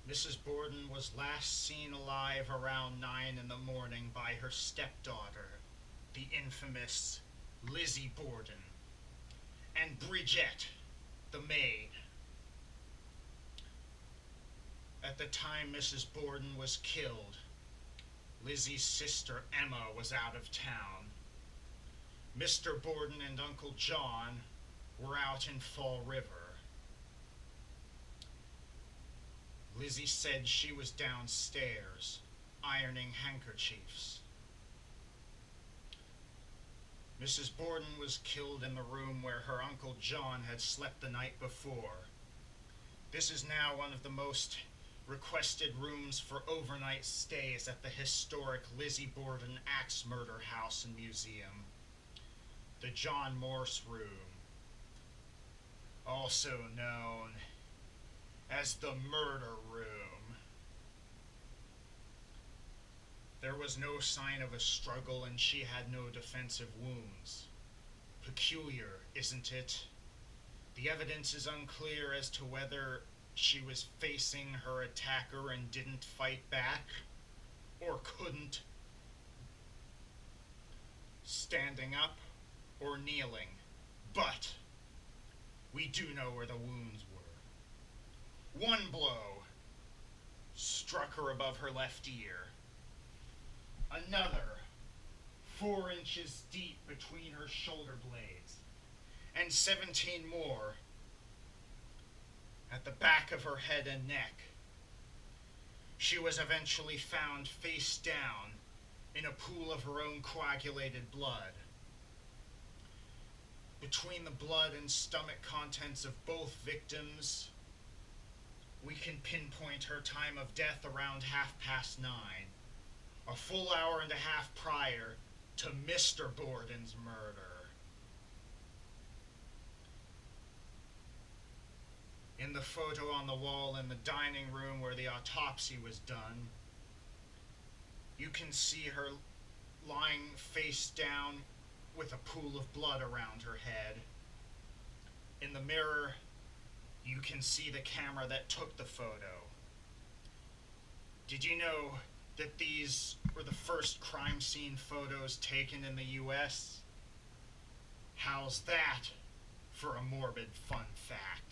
Mrs. Borden was last seen alive around 9 in the morning by her stepdaughter, the infamous Lizzie Borden, and Bridget, the maid. At the time Mrs. Borden was killed, Lizzie's sister Emma was out of town. Mr. Borden and Uncle John were out in Fall River. Lizzie said she was downstairs, ironing handkerchiefs. Mrs. Borden was killed in the room where her Uncle John had slept the night before. This is now one of the most requested rooms for overnight stays at the historic Lizzie Borden Axe Murder House and Museum. The John Morse Room, also known as the Murder Room. There was no sign of a struggle and she had no defensive wounds. Peculiar, isn't it? The evidence is unclear as to whether she was facing her attacker and didn't fight back, or couldn't, standing up or kneeling. But we do know where the wounds were. One blow struck her above her left ear. Another 4 inches deep between her shoulder blades, and 17 more at the back of her head and neck. She was eventually found face down in a pool of her own coagulated blood. Between the blood and stomach contents of both victims, we can pinpoint her time of death around 9:30, a full hour and a half prior to Mr. Borden's murder. In the photo on the wall in the dining room where the autopsy was done, you can see her lying face down with a pool of blood around her head. In the mirror, you can see the camera that took the photo. Did you know that these were the first crime scene photos taken in the US? How's that for a morbid fun fact?